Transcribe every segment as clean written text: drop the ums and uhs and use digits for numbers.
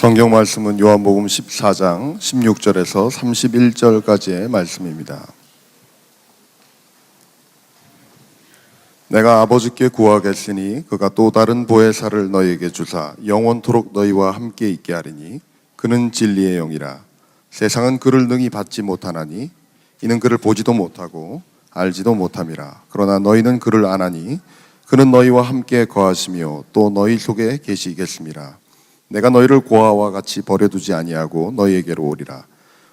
성경 말씀은 요한복음 14장 16절에서 31절까지의 말씀입니다. 내가 아버지께 구하겠으니 그가 또 다른 보혜사를 너희에게 주사 영원토록 너희와 함께 있게 하리니 그는 진리의 영이라. 세상은 그를 능히 받지 못하나니 이는 그를 보지도 못하고 알지도 못함이라. 그러나 너희는 그를 아나니 그는 너희와 함께 거하시며 또 너희 속에 계시겠습니다. 내가 너희를 고아와 같이 버려두지 아니하고 너희에게로 오리라.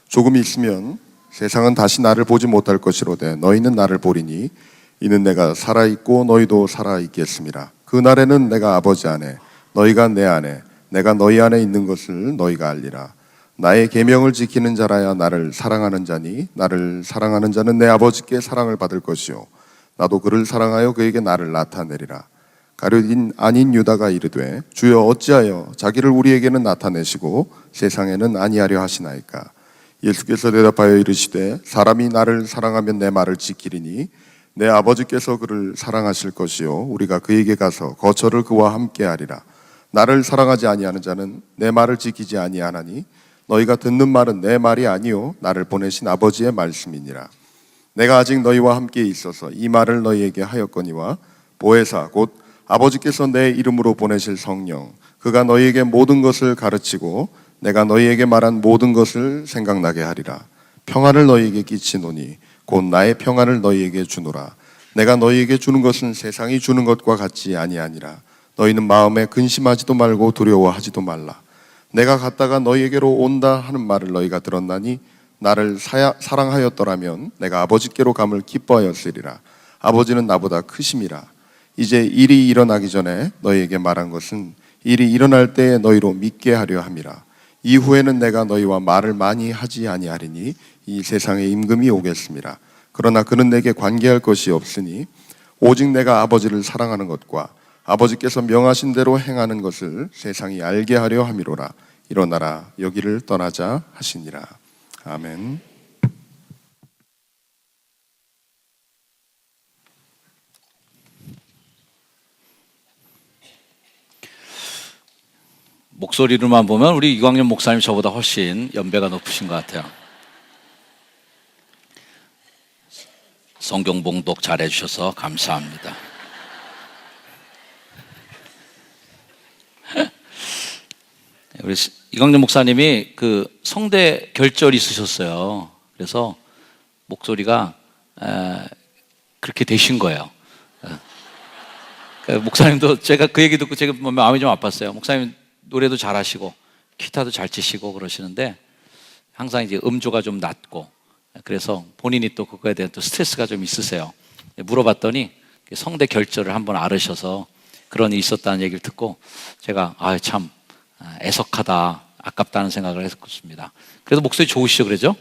조금 있으면 세상은 다시 나를 보지 못할 것이로되 너희는 나를 보리니 이는 내가 살아있고 너희도 살아있겠습니다. 그 날에는 내가 아버지 안에 너희가 내 안에 내가 너희 안에 있는 것을 너희가 알리라. 나의 계명을 지키는 자라야 나를 사랑하는 자니 나를 사랑하는 자는 내 아버지께 사랑을 받을 것이요 나도 그를 사랑하여 그에게 나를 나타내리라. 가룟 아닌 유다가 이르되 주여 어찌하여 자기를 우리에게는 나타내시고 세상에는 아니하려 하시나이까. 예수께서 대답하여 이르시되 사람이 나를 사랑하면 내 말을 지키리니 내 아버지께서 그를 사랑하실 것이요 우리가 그에게 가서 거처를 그와 함께 하리라. 나를 사랑하지 아니하는 자는 내 말을 지키지 아니하나니 너희가 듣는 말은 내 말이 아니요 나를 보내신 아버지의 말씀이니라. 내가 아직 너희와 함께 있어서 이 말을 너희에게 하였거니와 보혜사 곧 아버지께서 내 이름으로 보내실 성령 그가 너희에게 모든 것을 가르치고 내가 너희에게 말한 모든 것을 생각나게 하리라. 평안을 너희에게 끼치노니 곧 나의 평안을 너희에게 주노라. 내가 너희에게 주는 것은 세상이 주는 것과 같지 아니하니라. 너희는 마음에 근심하지도 말고 두려워하지도 말라. 내가 갔다가 너희에게로 온다 하는 말을 너희가 들었나니 나를 사랑하였더라면 내가 아버지께로 감을 기뻐하였으리라. 아버지는 나보다 크심이라. 이제 일이 일어나기 전에 너희에게 말한 것은 일이 일어날 때에 너희로 믿게 하려 함이라. 이후에는 내가 너희와 말을 많이 하지 아니하리니 이 세상에 임금이 오겠습니다. 그러나 그는 내게 관계할 것이 없으니 오직 내가 아버지를 사랑하는 것과 아버지께서 명하신 대로 행하는 것을 세상이 알게 하려 함이로라. 일어나라 여기를 떠나자 하시니라. 아멘. 목소리로만 보면 우리 이광년 목사님 저보다 훨씬 연배가 높으신 것 같아요. 성경 봉독 잘 해주셔서 감사합니다. 우리 이광년 목사님이 그 성대 결절이 있으셨어요. 그래서 목소리가 그렇게 되신 거예요. 목사님도 제가 그 얘기 듣고 제가 마음이 좀 아팠어요. 목사님 노래도 잘하시고 기타도 잘 치시고 그러시는데 항상 이제 음조가 좀 낮고 그래서 본인이 또 그거에 대한 또 스트레스가 좀 있으세요. 물어봤더니 성대 결절을 한번 앓으셔서 그런 일이 있었다는 얘기를 듣고 제가 참 애석하다 아깝다는 생각을 했었습니다. 그래도 목소리 좋으시죠 그러죠?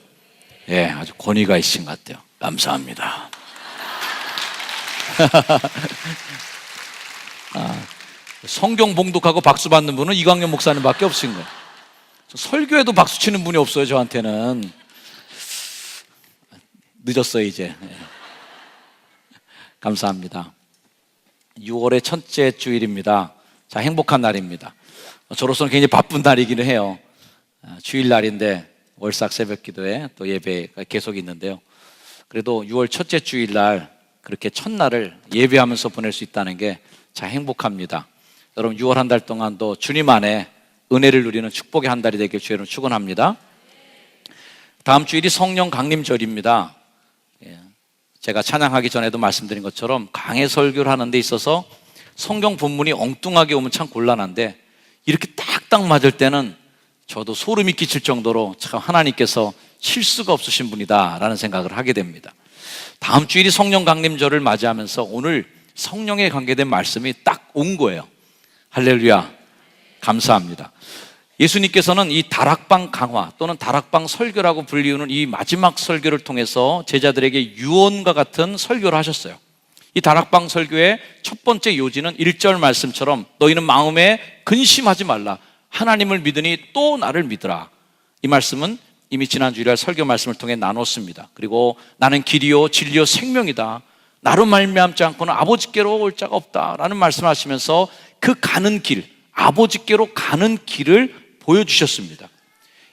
예, 아주 권위가 있으신 것 같아요. 감사합니다. 성경 봉독하고 박수 받는 분은 이광년 목사님밖에 없으신 거예요. 설교에도 박수 치는 분이 없어요. 저한테는 늦었어요 이제. 감사합니다. 6월의 첫째 주일입니다. 자, 행복한 날입니다. 저로서는 굉장히 바쁜 날이기는 해요. 주일날인데 월삭 새벽기도에 또 예배가 계속 있는데요. 그래도 6월 첫째 주일날 그렇게 첫날을 예배하면서 보낼 수 있다는 게 참 행복합니다. 여러분 6월 한 달 동안도 주님 안에 은혜를 누리는 축복의 한 달이 되길 주의로 축원합니다. 다음 주일이 성령 강림절입니다. 제가 찬양하기 전에도 말씀드린 것처럼 강해 설교를 하는 데 있어서 성경 본문이 엉뚱하게 오면 참 곤란한데 이렇게 딱딱 맞을 때는 저도 소름이 끼칠 정도로 참 하나님께서 실수가 없으신 분이다 라는 생각을 하게 됩니다. 다음 주일이 성령 강림절을 맞이하면서 오늘 성령에 관계된 말씀이 딱 온 거예요. 할렐루야, 감사합니다. 예수님께서는 이 다락방 강화 또는 다락방 설교라고 불리우는 이 마지막 설교를 통해서 제자들에게 유언과 같은 설교를 하셨어요. 이 다락방 설교의 첫 번째 요지는 1절 말씀처럼 너희는 마음에 근심하지 말라. 하나님을 믿으니 또 나를 믿으라. 이 말씀은 이미 지난 주일날 설교 말씀을 통해 나눴습니다. 그리고 나는 길이요 진리요 생명이다. 나로 말미암지 않고는 아버지께로 올 자가 없다라는 말씀을 하시면서 그 가는 길, 아버지께로 가는 길을 보여주셨습니다.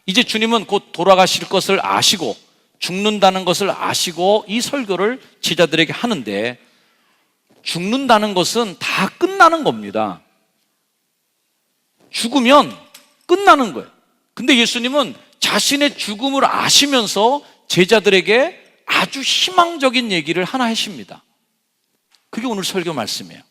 이제 주님은 곧 돌아가실 것을 아시고 죽는다는 것을 아시고 이 설교를 제자들에게 하는데, 죽는다는 것은 다 끝나는 겁니다. 죽으면 끝나는 거예요. 근데 예수님은 자신의 죽음을 아시면서 제자들에게 아주 희망적인 얘기를 하나 하십니다. 그게 오늘 설교 말씀이에요.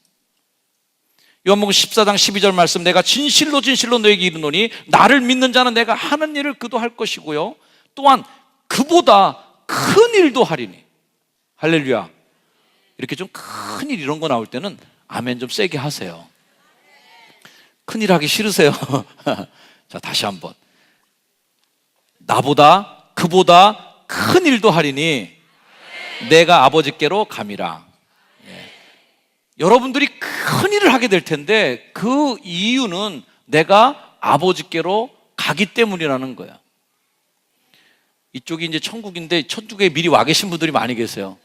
요한복음 14장 12절 말씀, 내가 진실로 진실로 너에게 이르노니 나를 믿는 자는 내가 하는 일을 그도 할 것이고요, 또한 그보다 큰 일도 하리니. 할렐루야. 이렇게 좀 큰 일 이런 거 나올 때는 아멘 좀 세게 하세요. 큰 일 하기 싫으세요? 자, 다시 한번. 나보다 그보다 큰 일도 하리니 내가 아버지께로 감이라. 여러분들이 큰 일을 하게 될 텐데 그 이유는 내가 아버지께로 가기 때문이라는 거야. 이쪽이 이제 천국인데 천국에 미리 와 계신 분들이 많이 계세요.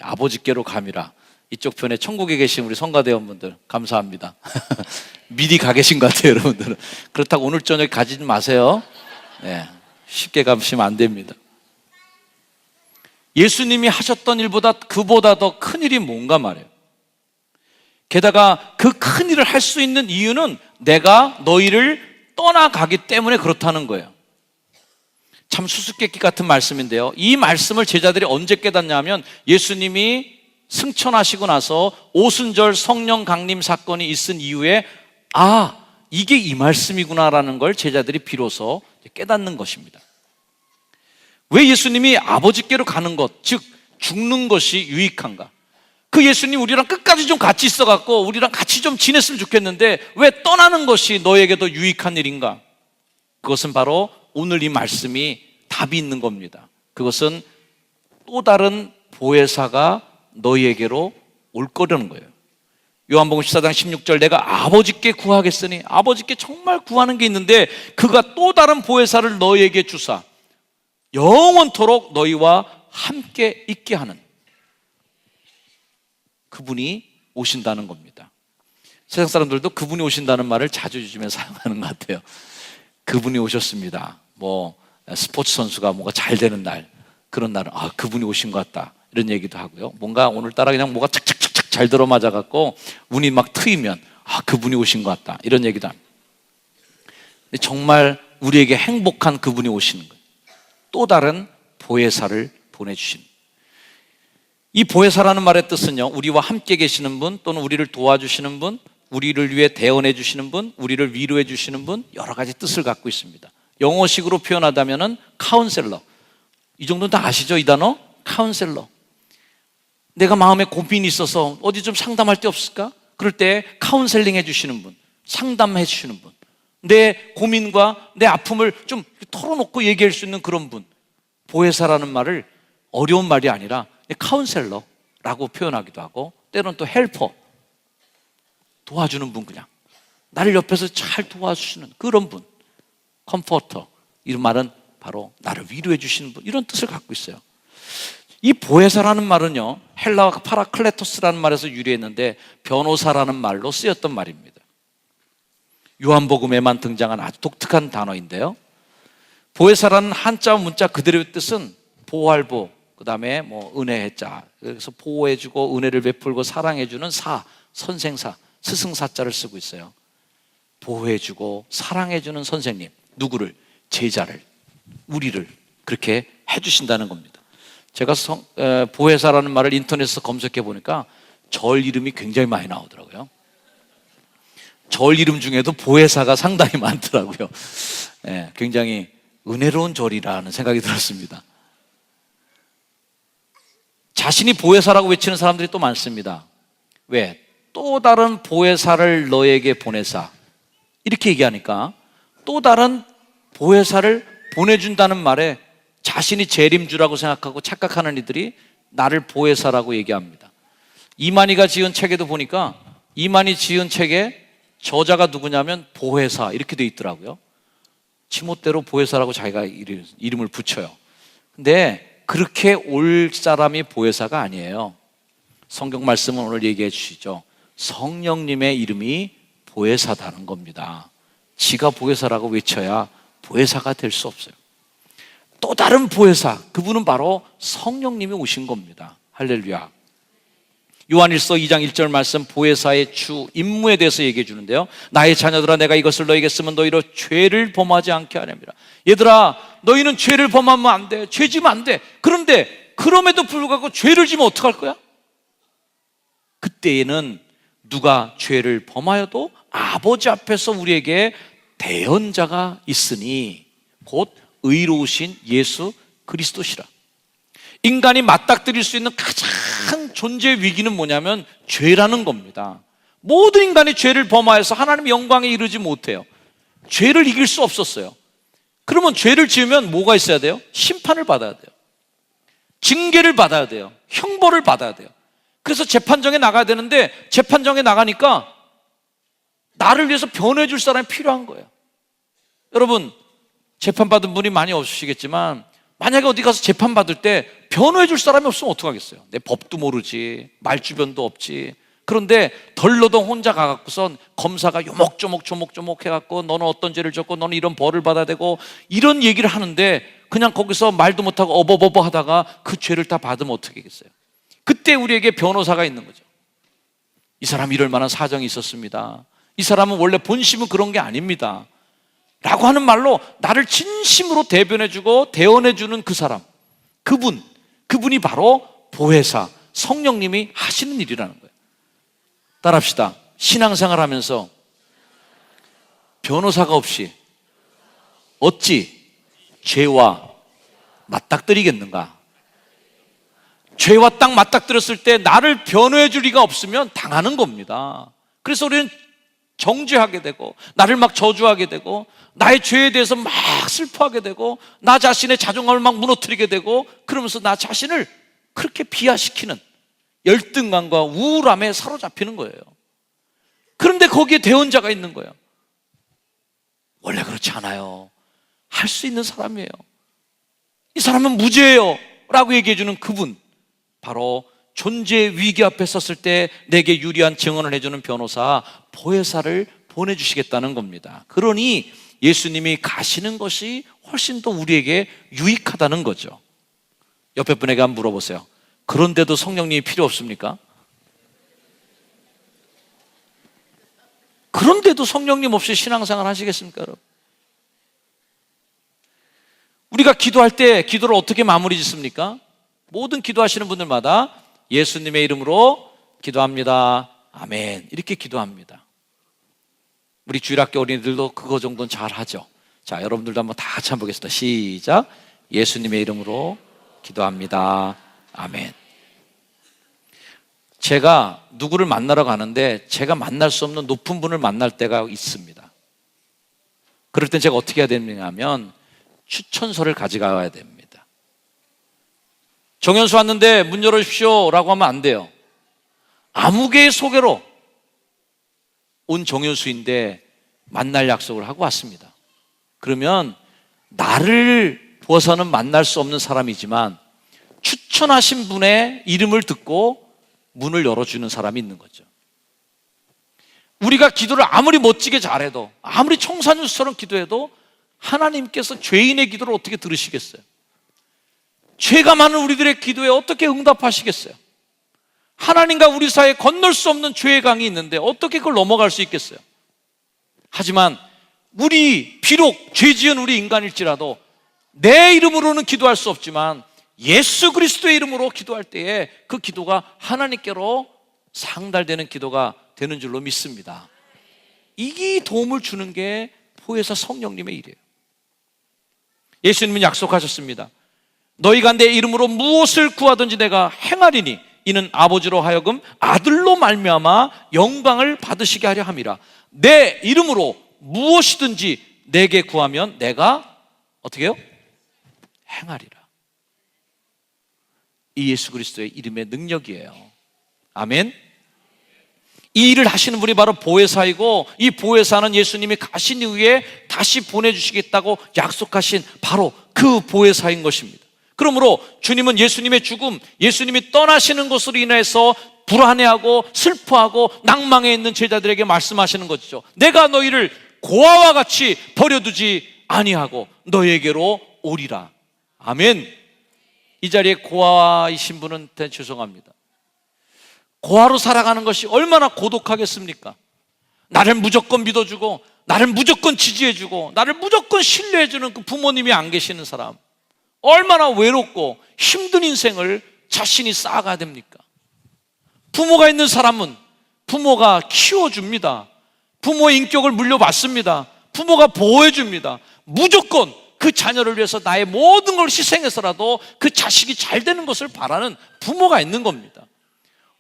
아버지께로 감이라. 이쪽 편에 천국에 계신 우리 성가대원분들 감사합니다. 미리 가 계신 것 같아요, 여러분들은. 그렇다고 오늘 저녁에 가지 마세요. 네, 쉽게 가시면 안 됩니다. 예수님이 하셨던 일보다 그보다 더 큰 일이 뭔가 말이에요. 게다가 그 큰 일을 할 수 있는 이유는 내가 너희를 떠나가기 때문에 그렇다는 거예요. 참 수수께끼 같은 말씀인데요, 이 말씀을 제자들이 언제 깨닫냐면 예수님이 승천하시고 나서 오순절 성령 강림 사건이 있은 이후에 이게 이 말씀이구나라는 걸 제자들이 비로소 깨닫는 것입니다. 왜 예수님이 아버지께로 가는 것, 즉 죽는 것이 유익한가? 그 예수님 우리랑 끝까지 좀 같이 있어갖고 우리랑 같이 좀 지냈으면 좋겠는데 왜 떠나는 것이 너에게 더 유익한 일인가? 그것은 바로 오늘 이 말씀이 답이 있는 겁니다. 그것은 또 다른 보혜사가 너희에게로 올 거라는 거예요. 요한복음 14장 16절, 내가 아버지께 구하겠으니, 아버지께 정말 구하는 게 있는데 그가 또 다른 보혜사를 너희에게 주사 영원토록 너희와 함께 있게 하는 그분이 오신다는 겁니다. 세상 사람들도 그분이 오신다는 말을 자주 요즘에 사용하는 것 같아요. 그분이 오셨습니다. 스포츠 선수가 뭔가 잘 되는 날, 그런 날은 그분이 오신 것 같다, 이런 얘기도 하고요. 뭔가 오늘따라 그냥 뭐가 착착착착 잘 들어맞아갖고 운이 막 트이면 그분이 오신 것 같다, 이런 얘기도 합니다. 근데 정말 우리에게 행복한 그분이 오시는 거예요. 또 다른 보혜사를 보내주시는. 이 보혜사라는 말의 뜻은요, 우리와 함께 계시는 분, 또는 우리를 도와주시는 분, 우리를 위해 대언해 주시는 분, 우리를 위로해 주시는 분, 여러 가지 뜻을 갖고 있습니다. 영어식으로 표현하자면은 카운셀러. 이 정도는 다 아시죠, 이 단어? 카운셀러. 내가 마음에 고민이 있어서 어디 좀 상담할 데 없을까? 그럴 때 카운셀링 해주시는 분, 상담해 주시는 분, 내 고민과 내 아픔을 좀 털어놓고 얘기할 수 있는 그런 분. 보혜사라는 말을 어려운 말이 아니라 카운셀러라고 표현하기도 하고, 때로는 또 헬퍼, 도와주는 분, 그냥 나를 옆에서 잘 도와주시는 그런 분, 컴포터, 이런 말은 바로 나를 위로해 주시는 분, 이런 뜻을 갖고 있어요. 이 보혜사라는 말은요, 헬라어 파라클레토스라는 말에서 유래했는데 변호사라는 말로 쓰였던 말입니다. 요한복음에만 등장한 아주 독특한 단어인데요, 보혜사라는 한자 문자 그대로의 뜻은 보활보, 그 다음에 은혜자, 그래서 보호해주고 은혜를 베풀고 사랑해주는 선생사, 스승사자를 쓰고 있어요. 보호해주고 사랑해주는 선생님, 누구를? 제자를, 우리를 그렇게 해주신다는 겁니다. 제가 보혜사라는 말을 인터넷에서 검색해 보니까 절 이름이 굉장히 많이 나오더라고요. 절 이름 중에도 보혜사가 상당히 많더라고요. 굉장히 은혜로운 절이라는 생각이 들었습니다. 자신이 보혜사라고 외치는 사람들이 또 많습니다. 왜? 또 다른 보혜사를 너에게 보내사, 이렇게 얘기하니까 또 다른 보혜사를 보내준다는 말에 자신이 재림주라고 생각하고 착각하는 이들이 나를 보혜사라고 얘기합니다. 이만희가 지은 책에도 보니까 이만희 지은 책에 저자가 누구냐면 보혜사, 이렇게 돼 있더라고요. 지멋대로 보혜사라고 자기가 이름을 붙여요. 근데 그렇게 올 사람이 보혜사가 아니에요. 성경 말씀은 오늘 얘기해 주시죠. 성령님의 이름이 보혜사다는 겁니다. 지가 보혜사라고 외쳐야 보혜사가 될 수 없어요. 또 다른 보혜사, 그분은 바로 성령님이 오신 겁니다. 할렐루야. 요한일서 2장 1절 말씀, 보혜사의 주 임무에 대해서 얘기해 주는데요. 나의 자녀들아, 내가 이것을 너에게 쓰면 너희로 죄를 범하지 않게 하렵니다. 얘들아, 너희는 죄를 범하면 안 돼. 죄 지면 안 돼. 그런데 그럼에도 불구하고 죄를 지면 어떡할 거야? 그때에는 누가 죄를 범하여도 아버지 앞에서 우리에게 대언자가 있으니 곧 의로우신 예수 그리스도시라. 인간이 맞닥뜨릴 수 있는 가장 존재 위기는 뭐냐면 죄라는 겁니다. 모든 인간이 죄를 범하여서 하나님의 영광에 이르지 못해요. 죄를 이길 수 없었어요. 그러면 죄를 지으면 뭐가 있어야 돼요? 심판을 받아야 돼요. 징계를 받아야 돼요. 형벌을 받아야 돼요. 그래서 재판정에 나가야 되는데 재판정에 나가니까 나를 위해서 변호해 줄 사람이 필요한 거예요. 여러분, 재판받은 분이 많이 없으시겠지만 만약에 어디 가서 재판받을 때 변호해 줄 사람이 없으면 어떡하겠어요? 내 법도 모르지, 말주변도 없지. 그런데 덜러덩 혼자 가갖고선 검사가 요목조목 해갖고 너는 어떤 죄를 졌고 너는 이런 벌을 받아야 되고 이런 얘기를 하는데 그냥 거기서 말도 못하고 어버버버 하다가 그 죄를 다 받으면 어떻게 하겠어요? 그때 우리에게 변호사가 있는 거죠. 이 사람 이럴 만한 사정이 있었습니다. 이 사람은 원래 본심은 그런 게 아닙니다. 라고 하는 말로 나를 진심으로 대변해주고 대언해주는 그 사람, 그분이 바로 보혜사, 성령님이 하시는 일이라는 거예요. 따라합시다. 신앙생활 하면서 변호사가 없이 어찌 죄와 맞닥뜨리겠는가? 죄와 딱 맞닥뜨렸을 때 나를 변호해 줄 리가 없으면 당하는 겁니다. 그래서 우리는 정죄하게 되고 나를 막 저주하게 되고 나의 죄에 대해서 막 슬퍼하게 되고 나 자신의 자존감을 막 무너뜨리게 되고 그러면서 나 자신을 그렇게 비하시키는 열등감과 우울함에 사로잡히는 거예요. 그런데 거기에 대언자가 있는 거예요. 원래 그렇지 않아요. 할 수 있는 사람이에요. 이 사람은 무죄예요 라고 얘기해 주는 그분, 바로 존재 위기 앞에 섰을 때 내게 유리한 증언을 해주는 변호사, 보혜사를 보내주시겠다는 겁니다. 그러니 예수님이 가시는 것이 훨씬 더 우리에게 유익하다는 거죠. 옆에 분에게 한번 물어보세요. 그런데도 성령님이 필요 없습니까? 그런데도 성령님 없이 신앙생활 하시겠습니까, 여러분? 우리가 기도할 때 기도를 어떻게 마무리 짓습니까? 모든 기도하시는 분들마다 예수님의 이름으로 기도합니다. 아멘. 이렇게 기도합니다. 우리 주일학교 어린이들도 그거 정도는 잘 하죠. 자, 여러분들도 한번 다 같이 한번 보겠습니다. 시작. 예수님의 이름으로 기도합니다. 아멘. 제가 누구를 만나러 가는데 제가 만날 수 없는 높은 분을 만날 때가 있습니다. 그럴 땐 제가 어떻게 해야 되냐면 추천서를 가져가야 됩니다. 정현수 왔는데 문 열어주십시오 라고 하면 안 돼요. 아무개의 소개로 온 정현수인데 만날 약속을 하고 왔습니다. 그러면 나를 보아서는 만날 수 없는 사람이지만 추천하신 분의 이름을 듣고 문을 열어주는 사람이 있는 거죠. 우리가 기도를 아무리 멋지게 잘해도, 아무리 청산유수처럼 기도해도 하나님께서 죄인의 기도를 어떻게 들으시겠어요? 죄가 많은 우리들의 기도에 어떻게 응답하시겠어요? 하나님과 우리 사이에 건널 수 없는 죄의 강이 있는데 어떻게 그걸 넘어갈 수 있겠어요? 하지만 우리 비록 죄 지은 우리 인간일지라도 내 이름으로는 기도할 수 없지만 예수 그리스도의 이름으로 기도할 때에 그 기도가 하나님께로 상달되는 기도가 되는 줄로 믿습니다. 이게 도움을 주는 게 보혜사 성령님의 일이에요. 예수님은 약속하셨습니다. 너희가 내 이름으로 무엇을 구하든지 내가 행하리니 이는 아버지로 하여금 아들로 말미암아 영광을 받으시게 하려 함이라. 내 이름으로 무엇이든지 내게 구하면 내가 어떻게 해요? 행하리라. 이 예수 그리스도의 이름의 능력이에요. 아멘. 이 일을 하시는 분이 바로 보혜사이고, 이 보혜사는 예수님이 가신 이후에 다시 보내주시겠다고 약속하신 바로 그 보혜사인 것입니다. 그러므로 주님은 예수님의 죽음, 예수님이 떠나시는 것으로 인해서 불안해하고 슬퍼하고 낭망해 있는 제자들에게 말씀하시는 것이죠. 내가 너희를 고아와 같이 버려두지 아니하고 너에게로 오리라. 아멘. 이 자리에 고아이신 분은 죄송합니다. 고아로 살아가는 것이 얼마나 고독하겠습니까? 나를 무조건 믿어주고 나를 무조건 지지해주고 나를 무조건 신뢰해주는 그 부모님이 안 계시는 사람, 얼마나 외롭고 힘든 인생을 자신이 쌓아가야 됩니까? 부모가 있는 사람은 부모가 키워줍니다. 부모의 인격을 물려받습니다. 부모가 보호해줍니다. 무조건 그 자녀를 위해서 나의 모든 걸 희생해서라도 그 자식이 잘 되는 것을 바라는 부모가 있는 겁니다.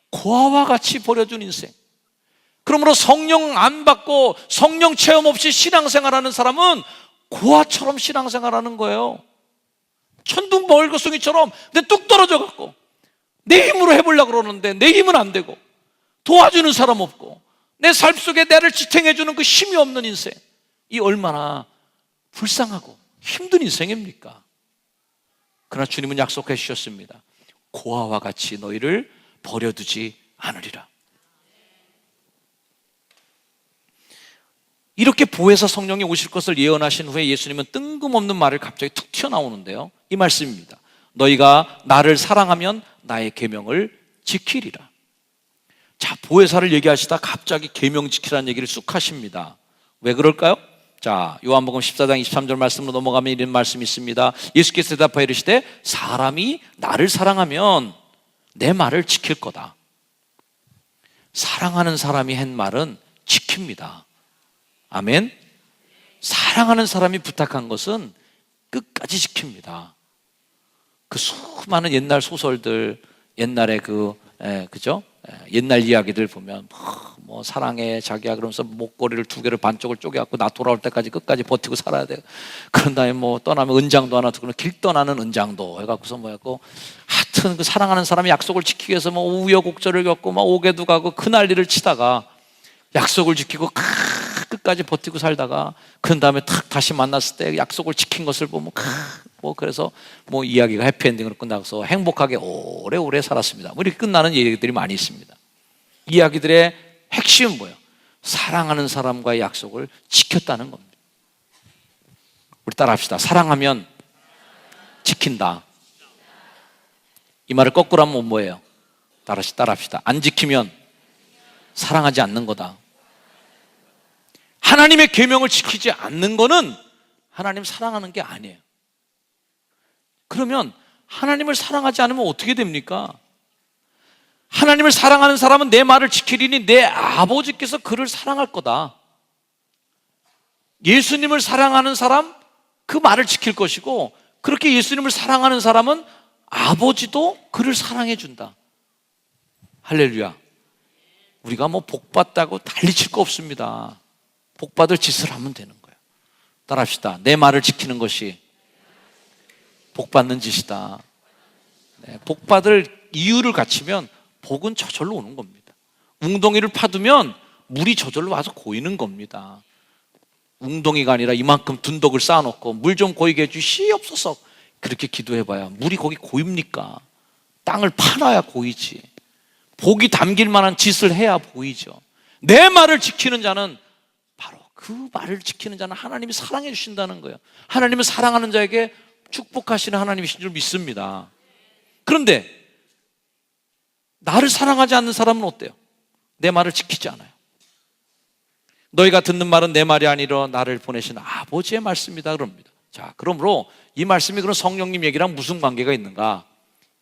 고아와 같이 버려준 인생. 그러므로 성령 안 받고 성령 체험 없이 신앙생활하는 사람은 고아처럼 신앙생활하는 거예요. 천둥벌거숭이처럼 근데 뚝 떨어져 갖고 내 힘으로 해보려고 그러는데 내 힘은 안 되고 도와주는 사람 없고 내 삶 속에 나를 지탱해주는 그 힘이 없는 인생, 이 얼마나 불쌍하고 힘든 인생입니까? 그러나 주님은 약속해 주셨습니다. 고아와 같이 너희를 버려두지 않으리라. 이렇게 보혜사 성령이 오실 것을 예언하신 후에 예수님은 뜬금없는 말을 갑자기 툭 튀어나오는데요, 이 말씀입니다. 너희가 나를 사랑하면 나의 계명을 지키리라. 자, 보혜사를 얘기하시다 갑자기 계명 지키라는 얘기를 쑥 하십니다. 왜 그럴까요? 자, 요한복음 14장 23절 말씀으로 넘어가면 이런 말씀이 있습니다. 예수께서 대답하여 이르시되 사람이 나를 사랑하면 내 말을 지킬 거다. 사랑하는 사람이 한 말은 지킵니다. 아멘. 사랑하는 사람이 부탁한 것은 끝까지 지킵니다. 그 수많은 옛날 소설들, 옛날에 그죠? 옛날 이야기들 보면 뭐 사랑해 자기야 그러면서 목걸이를 2개를 반쪽을 쪼개갖고 나 돌아올 때까지 끝까지 버티고 살아야 돼요. 그런 다음에 뭐 떠나면 은장도 하나 두고 길 떠나는 은장도 해갖고서 뭐였고, 하여튼 그 사랑하는 사람이 약속을 지키기 위해서 뭐 우여곡절을 겪고 막 오게도 가고 그 난리를 치다가 약속을 지키고 끝까지 버티고 살다가 그런 다음에 탁 다시 만났을 때 약속을 지킨 것을 보면 뭐 그래서 뭐 이야기가 해피엔딩으로 끝나서 행복하게 오래오래 살았습니다. 뭐 이렇게 끝나는 얘기들이 많이 있습니다. 이야기들의 핵심은 뭐예요? 사랑하는 사람과의 약속을 지켰다는 겁니다. 우리 따라합시다. 사랑하면 지킨다. 이 말을 거꾸로 하면 뭐예요? 따라합시다. 안 지키면 사랑하지 않는 거다. 하나님의 계명을 지키지 않는 거는 하나님 사랑하는 게 아니에요. 그러면 하나님을 사랑하지 않으면 어떻게 됩니까? 하나님을 사랑하는 사람은 내 말을 지키리니 내 아버지께서 그를 사랑할 거다. 예수님을 사랑하는 사람, 그 말을 지킬 것이고, 그렇게 예수님을 사랑하는 사람은 아버지도 그를 사랑해 준다. 할렐루야. 우리가 뭐 복받다고 달리칠 거 없습니다. 복받을 짓을 하면 되는 거예요. 따라합시다. 내 말을 지키는 것이 복받는 짓이다. 네, 복받을 이유를 갖추면 복은 저절로 오는 겁니다. 웅덩이를 파두면 물이 저절로 와서 고이는 겁니다. 웅덩이가 아니라 이만큼 둔덕을 쌓아놓고 물 좀 고이게 해주시옵소서 그렇게 기도해봐야 물이 거기 고입니까? 땅을 파놔야 고이지. 복이 담길 만한 짓을 해야 보이죠. 내 말을 지키는 자는, 바로 그 말을 지키는 자는 하나님이 사랑해 주신다는 거예요. 하나님은 사랑하는 자에게 축복하시는 하나님이신 줄 믿습니다. 그런데 나를 사랑하지 않는 사람은 어때요? 내 말을 지키지 않아요. 너희가 듣는 말은 내 말이 아니라 나를 보내신 아버지의 말씀이다 그럽니다. 자, 그러므로 이 말씀이 그런 성령님 얘기랑 무슨 관계가 있는가?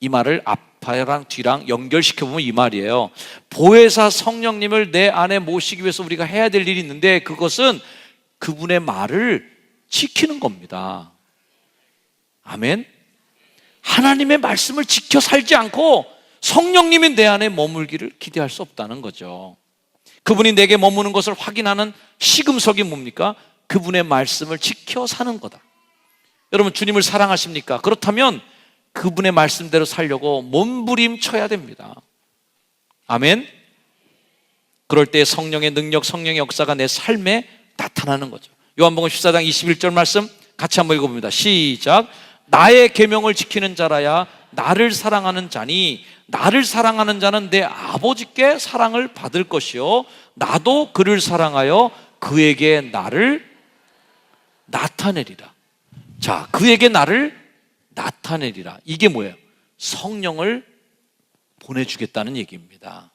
이 말을 앞이랑 뒤랑 연결시켜보면 이 말이에요. 보혜사 성령님을 내 안에 모시기 위해서 우리가 해야 될 일이 있는데, 그것은 그분의 말을 지키는 겁니다. 아멘. 하나님의 말씀을 지켜 살지 않고 성령님이 내 안에 머물기를 기대할 수 없다는 거죠. 그분이 내게 머무는 것을 확인하는 시금석이 뭡니까? 그분의 말씀을 지켜 사는 거다. 여러분, 주님을 사랑하십니까? 그렇다면 그분의 말씀대로 살려고 몸부림쳐야 됩니다. 아멘. 그럴 때 성령의 능력, 성령의 역사가 내 삶에 나타나는 거죠. 요한복음 14장 21절 말씀 같이 한번 읽어봅니다. 시작. 나의 계명을 지키는 자라야 나를 사랑하는 자니 나를 사랑하는 자는 내 아버지께 사랑을 받을 것이요 나도 그를 사랑하여 그에게 나를 나타내리라. 자, 그에게 나를 나타내리라. 이게 뭐예요? 성령을 보내주겠다는 얘기입니다.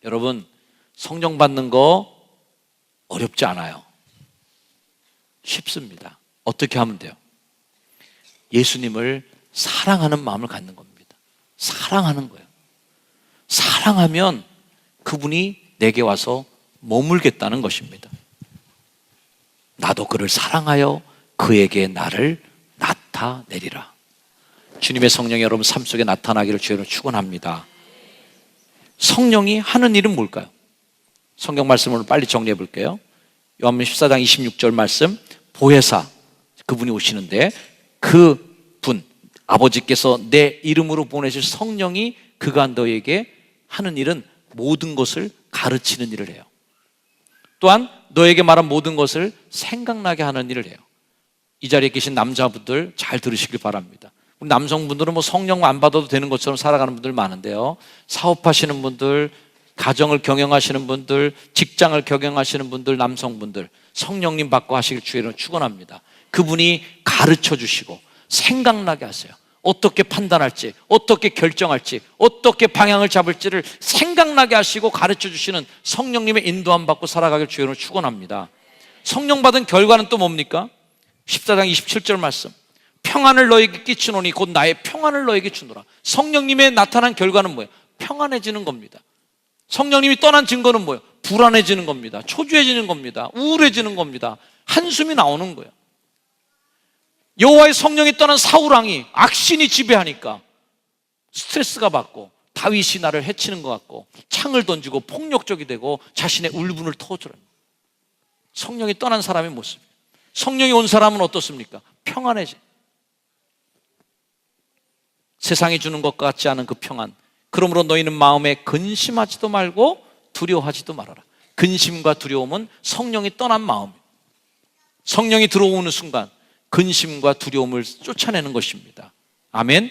여러분, 성령 받는 거 어렵지 않아요. 쉽습니다. 어떻게 하면 돼요? 예수님을 사랑하는 마음을 갖는 겁니다. 사랑하는 거예요. 사랑하면 그분이 내게 와서 머물겠다는 것입니다. 나도 그를 사랑하여 그에게 나를 나타내리라. 주님의 성령이 여러분 삶 속에 나타나기를 주여로 축원합니다. 성령이 하는 일은 뭘까요? 성경 말씀을 빨리 정리해 볼게요. 요한복음 14장 26절 말씀, 보혜사 그분이 오시는데 그분 아버지께서 내 이름으로 보내실 성령이 그가 너에게 하는 일은 모든 것을 가르치는 일을 해요. 또한 너에게 말한 모든 것을 생각나게 하는 일을 해요. 이 자리에 계신 남자분들 잘 들으시길 바랍니다. 우리 남성분들은 뭐 성령 안 받아도 되는 것처럼 살아가는 분들 많은데요, 사업하시는 분들, 가정을 경영하시는 분들, 직장을 경영하시는 분들, 남성분들 성령님 받고 하시길 주의로 축원합니다. 그분이 가르쳐 주시고 생각나게 하세요. 어떻게 판단할지, 어떻게 결정할지, 어떻게 방향을 잡을지를 생각나게 하시고 가르쳐 주시는 성령님의 인도함 받고 살아가길 주의로 축원합니다. 성령 받은 결과는 또 뭡니까? 14장 27절 말씀, 평안을 너에게 끼치노니 곧 나의 평안을 너에게 주노라. 성령님의 나타난 결과는 뭐예요? 평안해지는 겁니다. 성령님이 떠난 증거는 뭐예요? 불안해지는 겁니다. 초조해지는 겁니다. 우울해지는 겁니다. 한숨이 나오는 거예요. 여호와의 성령이 떠난 사울왕이 악신이 지배하니까 스트레스가 받고 다윗이 나를 해치는 것 같고 창을 던지고 폭력적이 되고 자신의 울분을 터주랍니다. 성령이 떠난 사람의 모습이에요. 성령이 온 사람은 어떻습니까? 평안해져. 세상이 주는 것 같지 않은 그 평안. 그러므로 너희는 마음에 근심하지도 말고 두려워하지도 말아라. 근심과 두려움은 성령이 떠난 마음이에요. 성령이 들어오는 순간 근심과 두려움을 쫓아내는 것입니다. 아멘.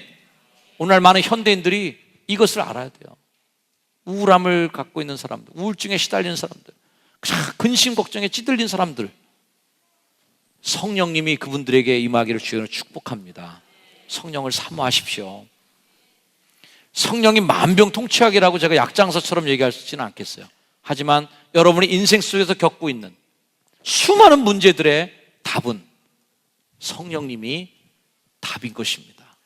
오늘날 많은 현대인들이 이것을 알아야 돼요. 우울함을 갖고 있는 사람들, 우울증에 시달리는 사람들, 근심 걱정에 찌들린 사람들, 성령님이 그분들에게 임하기를 주여서 축복합니다. 성령을 사모하십시오. 성령이 만병통치약이라고 제가 약장사처럼 얘기하지는 않겠어요. 하지만 여러분이 인생 속에서 겪고 있는 수많은 문제들의 답은 성령님이 답인 것입니다.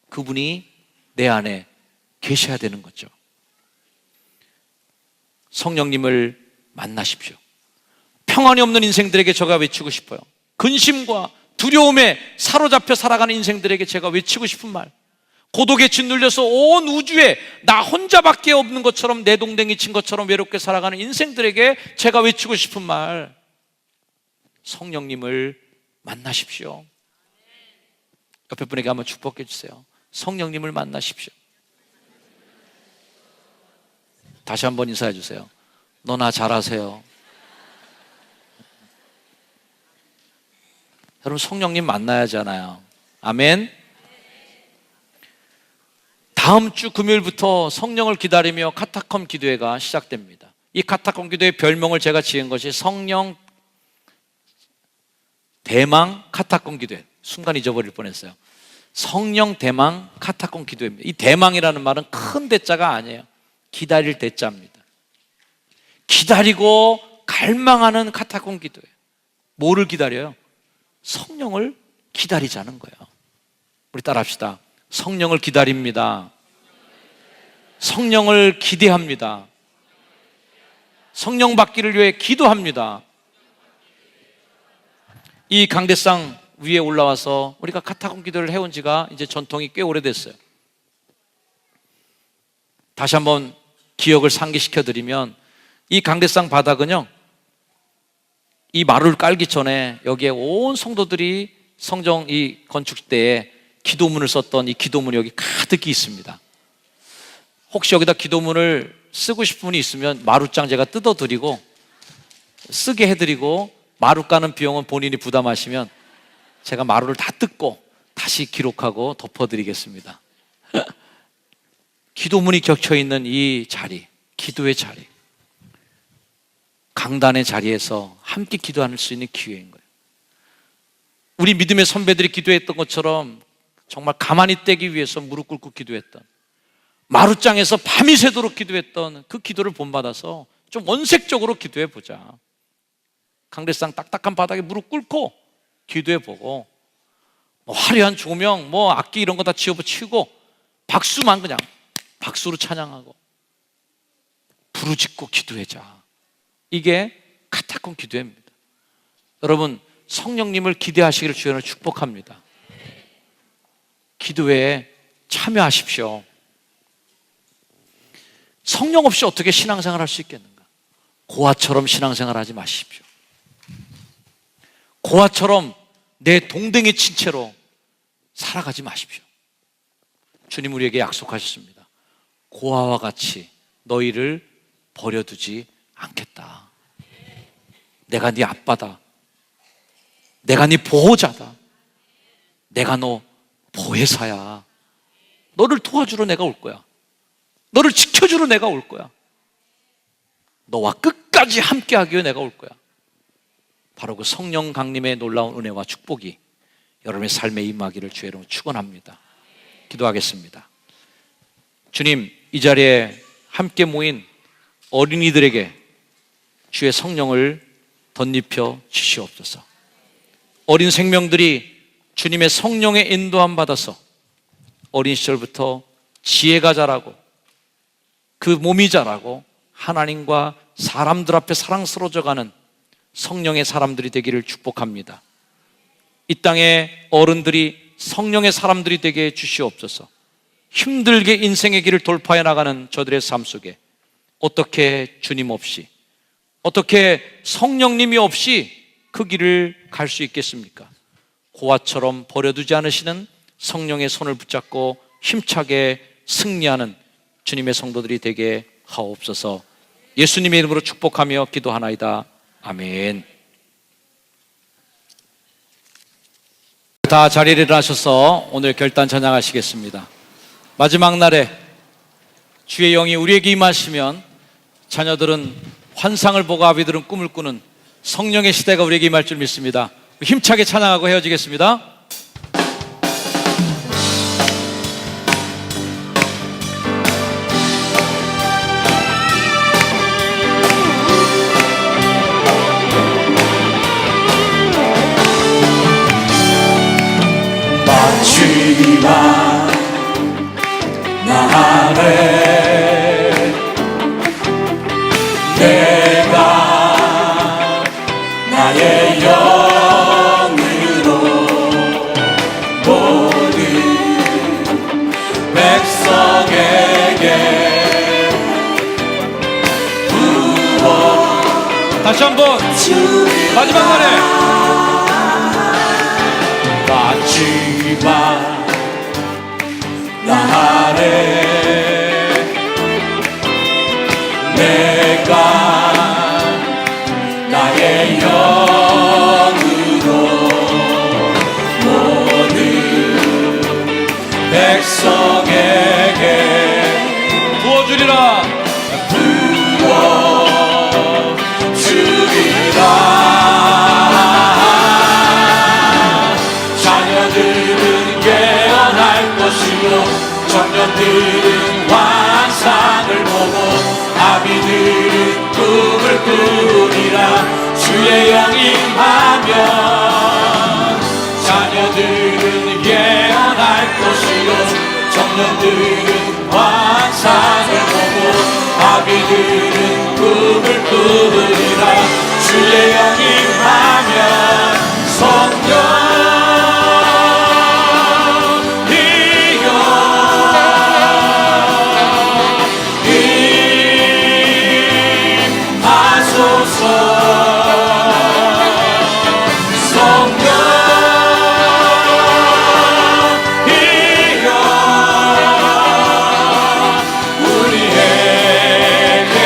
그분이 내 안에 계셔야 되는 거죠. 성령님을 만나십시오. 평안이 없는 인생들에게 제가 외치고 싶어요. 근심과 두려움에 사로잡혀 살아가는 인생들에게 제가 외치고 싶은 말, 고독에 짓눌려서 온 우주에 나 혼자밖에 없는 것처럼 내동댕이 친 것처럼 외롭게 살아가는 인생들에게 제가 외치고 싶은 말, 성령님을 만나십시오. 옆에 분에게 한번 축복해 주세요. 성령님을 만나십시오. 다시 한번 인사해 주세요. 너나 잘하세요. 여러분, 성령님 만나야 하잖아요. 아멘. 다음 주 금요일부터 성령을 기다리며 카타콤 기도회가 시작됩니다. 이 카타콤 기도회 별명을 제가 지은 것이 성령 대망 카타콤 기도회. 순간 잊어버릴 뻔했어요. 성령 대망 카타콤 기도회입니다. 이 대망이라는 말은 큰 대자가 아니에요. 기다릴 대자입니다. 기다리고 갈망하는 카타콤 기도회. 뭐를 기다려요? 성령을 기다리자는 거예요. 우리 따라합시다. 성령을 기다립니다. 성령을 기대합니다. 성령 받기를 위해 기도합니다. 이 강대상 위에 올라와서 우리가 카타콤 기도를 해온 지가 이제 전통이 꽤 오래됐어요. 다시 한번 기억을 상기시켜 드리면, 이 강대상 바닥은요, 이 마루를 깔기 전에 여기에 온 성도들이 성정 이 건축 때에 기도문을 썼던 이 기도문이 여기 가득히 있습니다. 혹시 여기다 기도문을 쓰고 싶은 분이 있으면 마루장 제가 뜯어드리고 쓰게 해드리고, 마루 까는 비용은 본인이 부담하시면 제가 마루를 다 뜯고 다시 기록하고 덮어드리겠습니다. 기도문이 겹쳐있는 이 자리, 기도의 자리, 강단의 자리에서 함께 기도할 수 있는 기회인 거예요. 우리 믿음의 선배들이 기도했던 것처럼 정말 가만히 떼기 위해서 무릎 꿇고 기도했던, 마룻장에서 밤이 새도록 기도했던 그 기도를 본받아서 좀 원색적으로 기도해 보자. 강대상 딱딱한 바닥에 무릎 꿇고 기도해 보고, 뭐 화려한 조명, 뭐 악기 이런 거 다 치우고 박수만 그냥 박수로 찬양하고 부르짖고 기도하자. 이게 카타콤 기도회입니다. 여러분, 성령님을 기대하시기를 주연을 축복합니다. 기도회에 참여하십시오. 성령 없이 어떻게 신앙생활 할 수 있겠는가? 고아처럼 신앙생활 하지 마십시오. 고아처럼 내 동댕이 친채로 살아가지 마십시오. 주님 우리에게 약속하셨습니다. 고아와 같이 너희를 버려두지 않겠다. 내가 네 아빠다. 내가 네 보호자다. 내가 너 보혜사야. 너를 도와주러 내가 올 거야. 너를 지켜주러 내가 올 거야. 너와 끝까지 함께하기 위해 내가 올 거야. 바로 그 성령 강림의 놀라운 은혜와 축복이 여러분의 삶에 임하기를 주의 이름으로 축원합니다. 기도하겠습니다. 주님, 이 자리에 함께 모인 어린이들에게 주의 성령을 덧입혀 주시옵소서. 어린 생명들이 주님의 성령의 인도함 받아서 어린 시절부터 지혜가 자라고 그 몸이 자라고 하나님과 사람들 앞에 사랑스러워져가는 성령의 사람들이 되기를 축복합니다. 이 땅의 어른들이 성령의 사람들이 되게 해주시옵소서. 힘들게 인생의 길을 돌파해 나가는 저들의 삶 속에 어떻게 주님 없이, 어떻게 성령님이 없이 그 길을 갈 수 있겠습니까? 고아처럼 버려두지 않으시는 성령의 손을 붙잡고 힘차게 승리하는 주님의 성도들이 되게 하옵소서. 예수님의 이름으로 축복하며 기도하나이다. 아멘. 다 자리를 일어나셔서 오늘 결단 찬양하시겠습니다. 마지막 날에 주의 영이 우리에게 임하시면 자녀들은 환상을 보고 아비들은 꿈을 꾸는 성령의 시대가 우리에게 임할 줄 믿습니다. 힘차게 찬양하고 헤어지겠습니다. 마지막 날에 내가 나의 영으로 모든 백성에게 다시 한번 마지막 날에 마지막 날에 내가 나의 영으로 모든 백성에게 부어주리라. 자녀들은 깨어날 것이요 청년들은 환상을 보고 아비들은 꿈을 꾸리라. 주의 영이 임하면 자녀들은 깨어날 것이요 청년들은 환상을 보고 아비들은 꿈을 꾸리라. 주의 영이 임하면 성령이여 임하소서. 성령이여 우리에게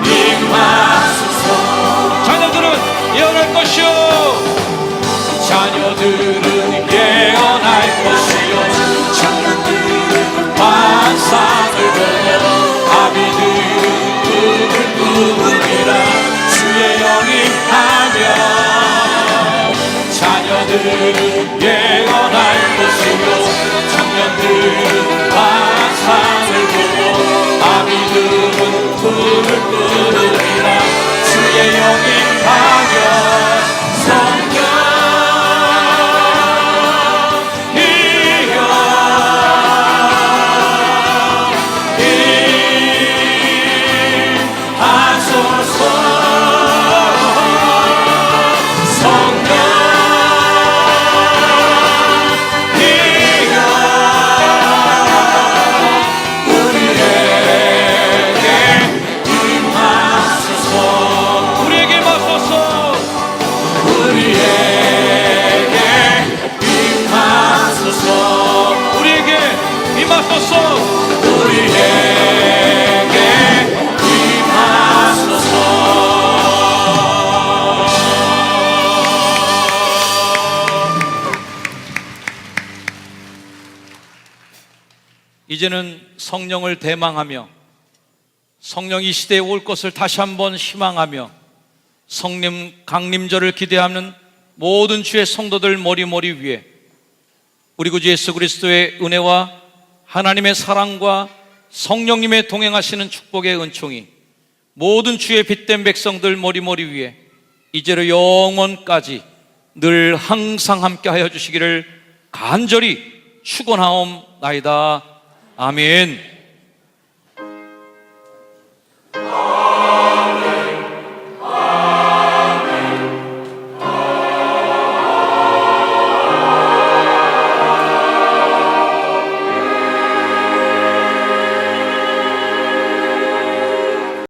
임하소서. 자녀들은 청년들은 예언할 것이요 청년들은 환상을 보고 아비들은 불을 끄느니라. 주의 영이 임하면 이제는 성령을 대망하며 성령 이 시대에 올 것을 다시 한번 희망하며 성령 강림절을 기대하는 모든 주의 성도들 머리 위에 우리 구주 예수 그리스도의 은혜와 하나님의 사랑과 성령님의 동행하시는 축복의 은총이 모든 주의 빛된 백성들 머리 위에 이제로 영원까지 늘 항상 함께하여 주시기를 간절히 축원하옵나이다. 아멘.